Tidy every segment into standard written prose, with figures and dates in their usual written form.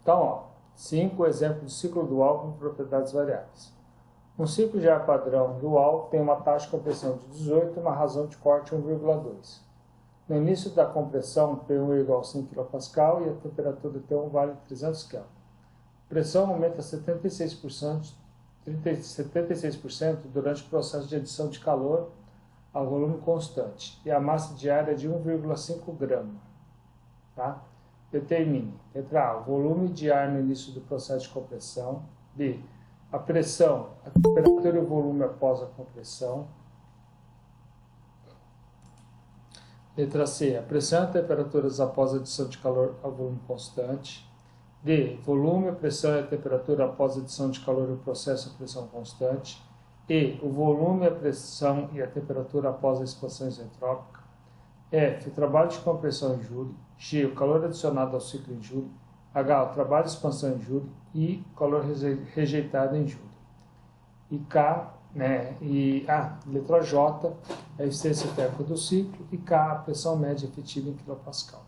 Então, ó, 5 exemplos de ciclo dual com propriedades variáveis. Um ciclo de ar padrão dual tem uma taxa de compressão de 18 e uma razão de corte 1,2. No início da compressão, P1 é igual a 5 kPa e a temperatura T1 vale 300 Kelvin. A pressão aumenta 76% durante o processo de adição de calor a volume constante e a massa de ar é de 1,5 grama. Tá? Determine, letra A, o volume de ar no início do processo de compressão. B, a pressão, a temperatura e o volume após a compressão. Letra C, a pressão e a temperatura após a adição de calor a volume constante. D, volume, a pressão e a temperatura após a adição de calor no processo a pressão constante. E, o volume, a pressão e a temperatura após a expansão isentrópica. F, o trabalho de compressão em Joule. G, o calor adicionado ao ciclo em Joule. H, o trabalho de expansão em Joule. I, o calor rejeitado em Joule. E K, letra J, a eficiência térmica do ciclo. E K, a pressão média efetiva em kPa.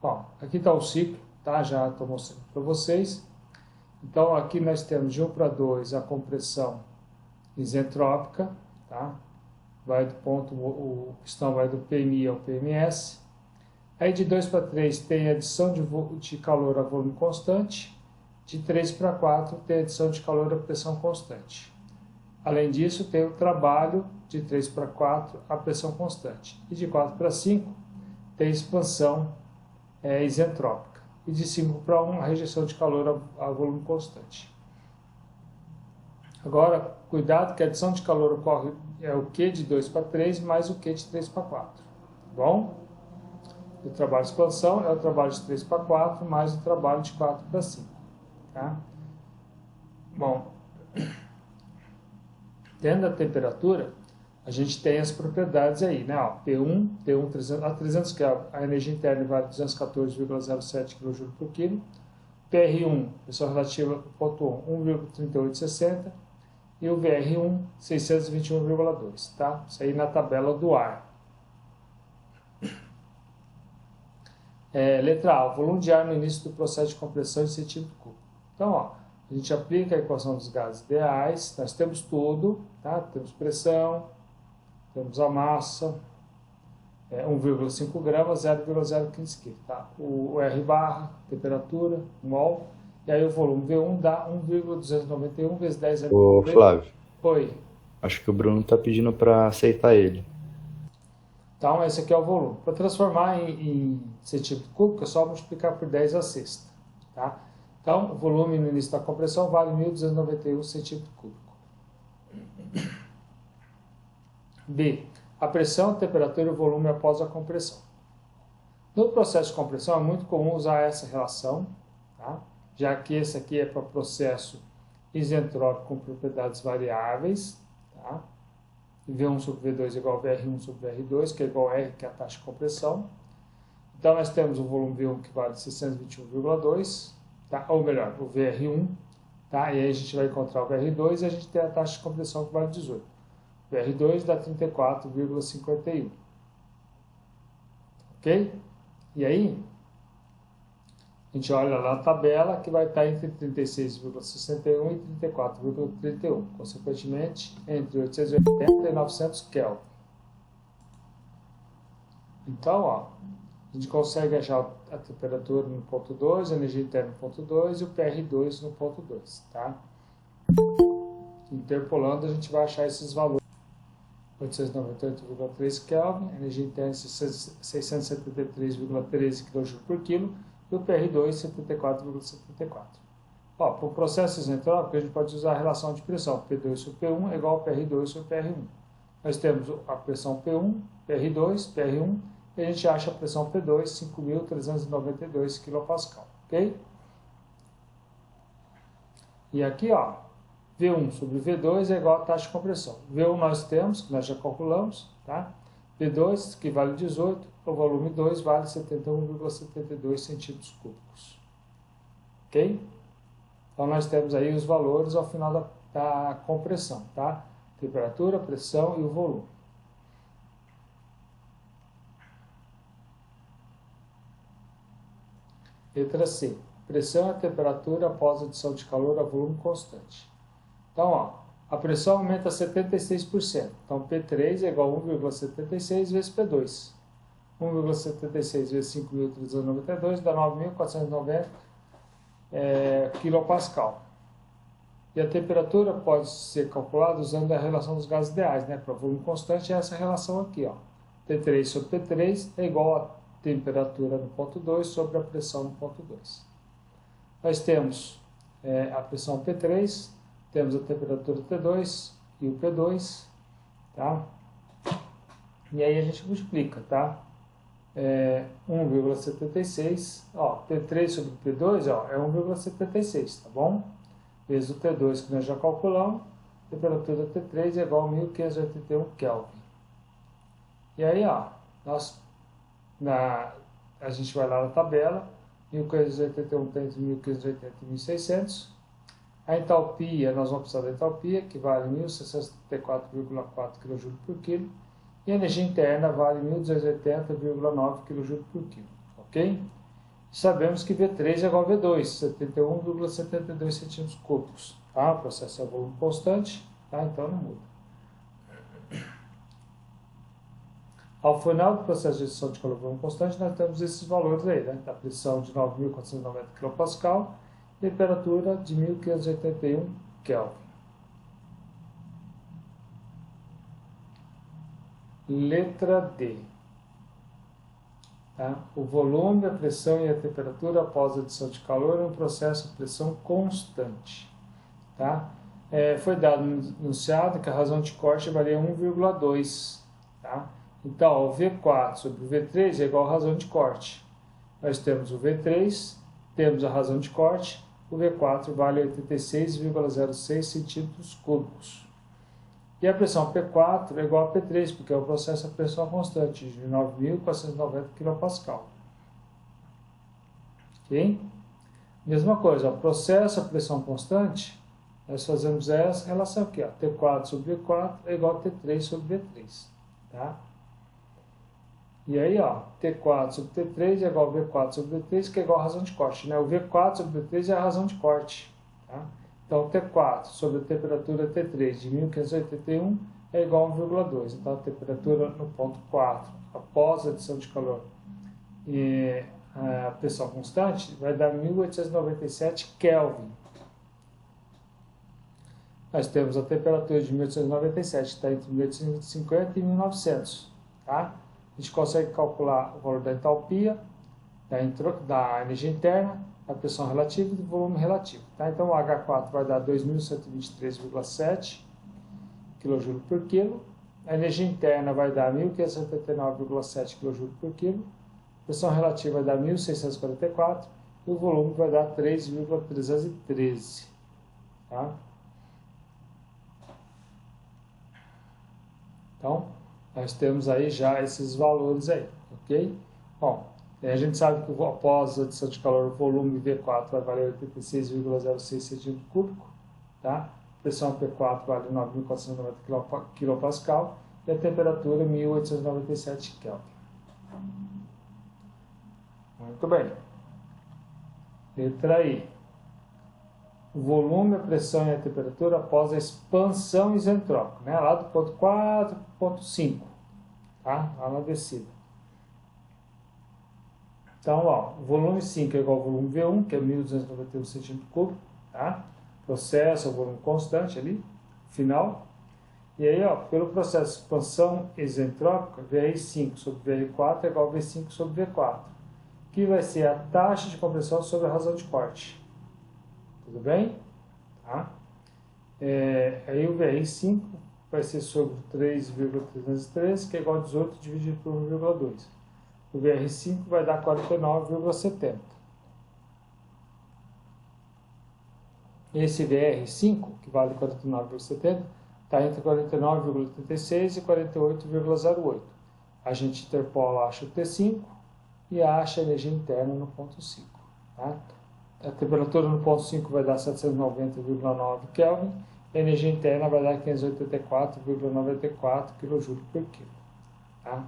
Bom, aqui está o ciclo, tá? Já estou mostrando para vocês. Então, aqui nós temos de 1 para 2 a compressão isentrópica, tá? Vai do ponto, o pistão vai do PMI ao PMS. Aí de 2 para 3 tem adição de calor a volume constante. De 3 para 4 tem adição de calor a pressão constante. Além disso, tem o trabalho de 3 para 4 a pressão constante. E de 4 para 5 tem expansão isentrópica. E de 5 para 1 a rejeição de calor a volume constante. Agora, cuidado que a adição de calor ocorre o Q de 2 para 3 mais o Q de 3 para 4. Tá bom? O trabalho de expansão é o trabalho de 3 para 4 mais o trabalho de 4 para 5. Tá? Bom, dentro da temperatura, a gente tem as propriedades aí, né? Ó, P1 a 300 Kelvin, a energia interna vale 214,07 kJ por quilo. PR1, pressão relativa, ponto 1, 1,3860. E o VR1, 621,2, tá? Isso aí na tabela do ar. Letra A, o volume de ar no início do processo de compressão em centímetro cúbico. Então, ó, a gente aplica a equação dos gases ideais, nós temos tudo, tá? Temos pressão, temos a massa, 1,5 gramas, 0,015 kg, tá? O R barra, temperatura, mol, e aí o volume V1 dá 1,291 vezes 10 a Ô, Flávio, Oi. acho que o Bruno tá pedindo para aceitar ele. Então, esse aqui é o volume. Para transformar em centímetro cúbico, é só multiplicar por 10 a sexta. Tá? Então, o volume no início da compressão vale 1.291 centímetro cúbico. B. A pressão, a temperatura e o volume após a compressão. No processo de compressão, é muito comum usar essa relação, tá? Já que esse aqui é para processo isentrópico com propriedades variáveis, tá? V1 sobre V2 é igual a VR1 sobre VR2, que é igual a R, que é a taxa de compressão. Então, nós temos o volume V1 que vale 621,2, tá? Ou melhor, o VR1, tá? E aí a gente vai encontrar o VR2 e a gente tem a taxa de compressão que vale 18. O VR2 dá 34,51. Ok? E aí, a gente olha lá a tabela que vai estar entre 36,61 e 34,31. Consequentemente, entre 880 e 900 Kelvin. Então, ó, a gente consegue achar a temperatura no ponto 2, a energia interna no ponto 2 e o PR2 no ponto 2, tá? Interpolando, a gente vai achar esses valores. 898,3 Kelvin, energia interna 673,13 kJ por quilo e o PR2 74,74. Para o processo isentrópico, a gente pode usar a relação de pressão P2 sobre P1 é igual a PR2 sobre PR1. Nós temos a pressão P1, PR2, PR1 e a gente acha a pressão P2 5.392 kPa, ok? E aqui, ó, V1 sobre V2 é igual a taxa de compressão. V1 nós temos, que nós já calculamos, tá? V2, que vale 18, o volume 2 vale 71,72 centímetros cúbicos. Ok? Então, nós temos aí os valores ao final da compressão, tá? Temperatura, pressão e o volume. Letra C. pressão e a temperatura após adição de calor a volume constante. Então, ó, a pressão aumenta 76%. Então, P3 é igual a 1,76 vezes P2. 1,76 vezes 5.392 dá 9.490 kPa. E a temperatura pode ser calculada usando a relação dos gases ideais, né? Para volume constante é essa relação aqui, ó. T3 sobre P3 é igual a temperatura no ponto 2 sobre a pressão no ponto 2. Nós temos a pressão P3, temos a temperatura T2 e o P2, tá? E aí a gente multiplica, tá? 1,76, ó, T3 sobre P2, ó, é 1,76, tá bom? Vezes o T2 que nós já calculamos, temperatura T3 é igual a 1581 Kelvin. E aí, ó, a gente vai lá na tabela, 1581 está entre 1580 e 1600. A entalpia, nós vamos precisar da entalpia, que vale 1.674,4 kJ por quilo. E a energia interna vale 1.280,9 kJ por quilo, ok? Sabemos que V3 é igual a V2, 71,72 centímetros cúbicos. Tá? O processo é volume constante, tá? Então não muda. Ao final do processo de adição de calor volume constante, nós temos esses valores aí, né? Da pressão de 9.490 kPa, temperatura de 1.581 Kelvin. Letra D. Tá? O volume, a pressão e a temperatura após a adição de calor é um processo de pressão constante. Tá? Foi dado enunciado que a razão de corte varia 1,2. Tá? Então, ó, o V4 sobre o V3 é igual à razão de corte. Nós temos o V3, temos a razão de corte, o V4 vale 86,06 centímetros cúbicos. E a pressão P4 é igual a P3, porque é o processo de pressão constante, de 9.490 kPa. Ok? Mesma coisa, o processo de pressão constante, nós fazemos essa relação aqui, ó, T4 sobre V4 é igual a T3 sobre V3. Tá? E aí, ó, T4 sobre T3 é igual a V4 sobre V3, que é igual a razão de corte. Né? O V4 sobre V3 é a razão de corte. Tá? Então, T4 sobre a temperatura T3 de 1581 é igual a 1,2. Então, a temperatura no ponto 4, após a adição de calor e a pressão constante, vai dar 1897 Kelvin. Nós temos a temperatura de 1897, está entre 1850 e 1900. Tá? A gente consegue calcular o valor da entalpia, da energia interna, a pressão relativa e do volume relativo. Tá? Então, o H4 vai dar 2.123,7 kJ por quilo. A energia interna vai dar 1.579,7 kJ por quilo. A pressão relativa vai dar 1.644 e o volume vai dar 3,313. Tá? Então, nós temos aí já esses valores aí, ok? Bom, a gente sabe que após a adição de calor, o volume V4 vai valer 86,06 cm3, tá? A pressão P4 vale 9.490 kPa e a temperatura 1.897 Kelvin. Muito bem. Letra I. O volume, a pressão e a temperatura após a expansão isentrópica, né? Lá do ponto 4 para o ponto 5, tá? Lá na descida. Então, ó, o volume 5 é igual ao volume V1, que é 1.291 cm3, tá? Processo, o volume constante ali, final. E aí, ó, pelo processo de expansão isentrópica, VR5 sobre VR4 é igual a V5 sobre V4, que vai ser a taxa de compressão sobre a razão de corte. Tudo bem? Tá? Aí o VR5 vai ser sobre 3,313, que é igual a 18 dividido por 1,2. O VR5 vai dar 49,70. Esse VR5, que vale 49,70, está entre 49,86 e 48,08. A gente interpola, acha o T5 e acha a energia interna no ponto 5. Tá? A temperatura no ponto 5 vai dar 790,9 Kelvin e a energia interna vai dar 584,94 kJ por quilo. Tá?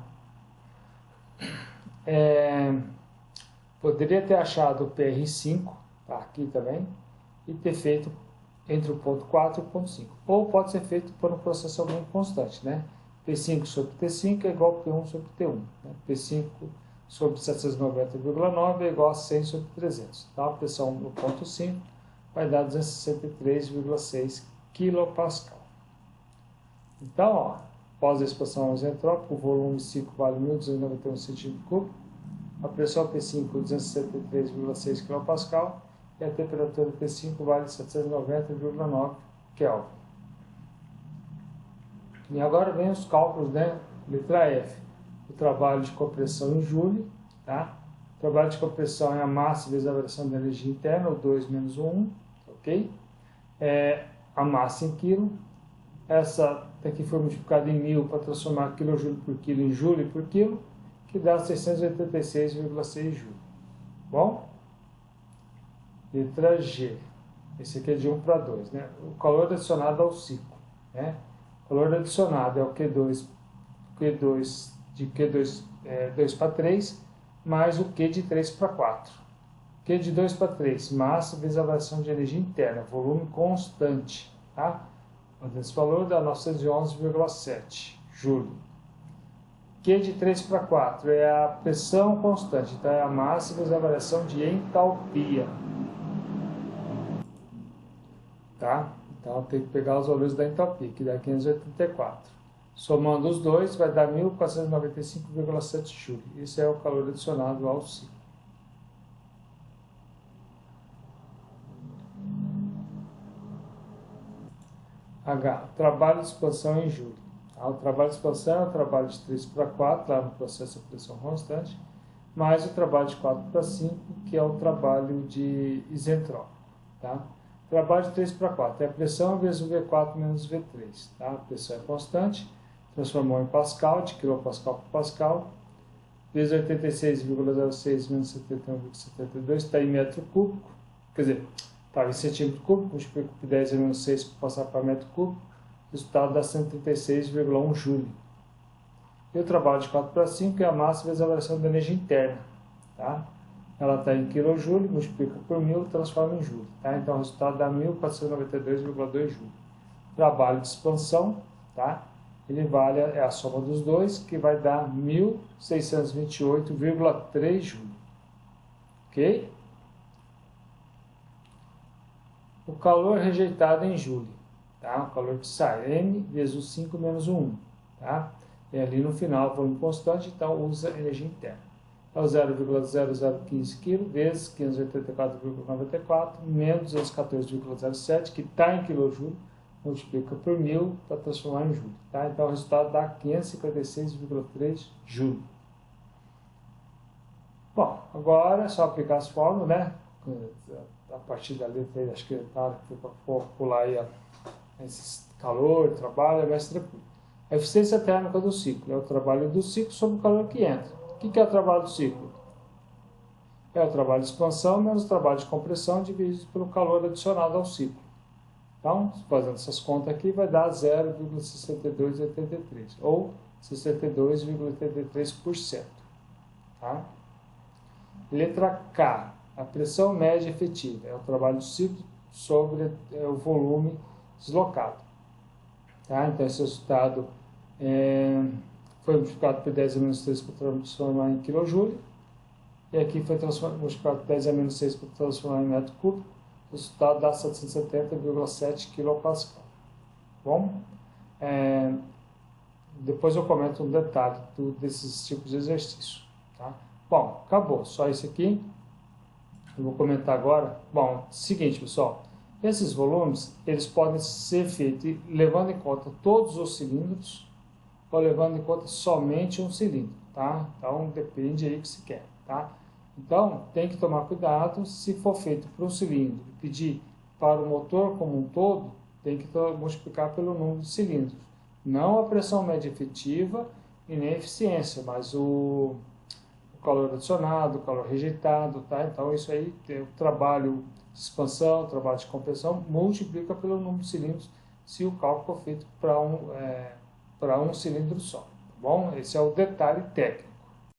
Poderia ter achado o PR5 tá? Aqui também, e ter feito entre o ponto 4 e o ponto 5. Ou pode ser feito por um processo volume constante, né? P5 sobre T5 é igual a P1 sobre T1. Né? P5 sobre 790,9 é igual a 100 sobre 300. Tá? A pressão no ponto 5 vai dar 263,6 kPa. Então, ó, após a expansão isentrópica, o volume 5 vale 1.291 cm3, a pressão P5 263,6 kPa e a temperatura P5 vale 790,9 Kelvin. E agora vem os cálculos, né? Letra F, o trabalho de compressão em Joule, tá? O trabalho de compressão é a massa vezes a variação da energia interna, o 2 menos o 1, ok? A massa em quilo, essa daqui foi multiplicada em 1000 para transformar kJ por quilo em joule por quilo, que dá 686,6 joules. Bom? Letra G. Esse aqui é de 1 para 2, né? O calor adicionado ao ciclo, né? O calor adicionado é o Q2 de Q2 2 para 3, mais o Q de 3 para 4. Q de 2 para 3, massa vezes a variação de energia interna, volume constante, tá? Esse valor dá 911,7 joule. Q de 3 para 4 é a pressão constante, então é a massa vezes a variação de entalpia. Tá? Então tem que pegar os valores da entalpia, que dá 584. Somando os dois, vai dar 1.495,7 joule. Isso é o calor adicionado ao ciclo. H. Trabalho de expansão em joule. O trabalho de expansão é o trabalho de 3 para 4, lá no processo de pressão constante, mais o trabalho de 4 para 5, que é o trabalho de isentrópico. Tá? Trabalho de 3 para 4 é a pressão vezes o V4 menos V3. Tá? A pressão é constante, transformou em Pascal, de quilopascal por Pascal, vezes 86,06 menos 71,72 está em metro cúbico, quer dizer, estava em centímetro cúbico, multiplico por 10 a menos 6 para passar para metro cúbico, o resultado dá 136,1 joule. E o trabalho de 4 para 5 é a massa vezes a variação da energia interna. Tá? Ela está em kJ, multiplica por 1000, transforma em joule. Tá? Então o resultado dá 1492,2 joule. Trabalho de expansão, tá? Ele vale a soma dos dois, que vai dar 1628,3 joule. Ok? O calor rejeitado em joule, tá? O calor que sai, M vezes o 5 menos o 1, tá? E ali no final, volume constante, então usa energia interna. Então 0,0015 kg vezes 584,94 menos 214,07, que está em kJ, multiplica por 1000 para transformar em joule, tá? Então o resultado dá 556,3 joule. Bom, agora é só aplicar as fórmulas, né? A partir da letra, acho que tá, para pular aí esse calor, trabalho, é mais tranquilo. A eficiência térmica do ciclo é o trabalho do ciclo sobre o calor que entra. O que é o trabalho do ciclo? É o trabalho de expansão menos o trabalho de compressão dividido pelo calor adicionado ao ciclo. Então, fazendo essas contas aqui, vai dar 0,6283, ou 62,83%. Tá? Letra K. A pressão média efetiva é o trabalho do ciclo sobre o volume deslocado. Tá? Então, esse resultado foi multiplicado por 10 a menos 3 para transformar em kJ. E aqui foi multiplicado por 10 a menos 6 para transformar em metro cúbico. O resultado dá 770,7 kPa. Bom, depois eu comento um detalhe desses tipos de exercício. Tá? Bom, acabou. Só isso aqui. Eu vou comentar agora. Bom, seguinte, pessoal. Esses volumes, eles podem ser feitos levando em conta todos os cilindros ou levando em conta somente um cilindro, tá? Então, depende aí do que se quer, tá? Então, tem que tomar cuidado, se for feito para um cilindro e pedir para o motor como um todo, tem que multiplicar pelo número de cilindros. Não a pressão média efetiva e nem a eficiência, mas o calor adicionado, o calor rejeitado, tá? Então, isso aí tem o trabalho de expansão, o trabalho de compressão, multiplica pelo número de cilindros se o cálculo for feito para um cilindro só, tá bom? Esse é o detalhe técnico.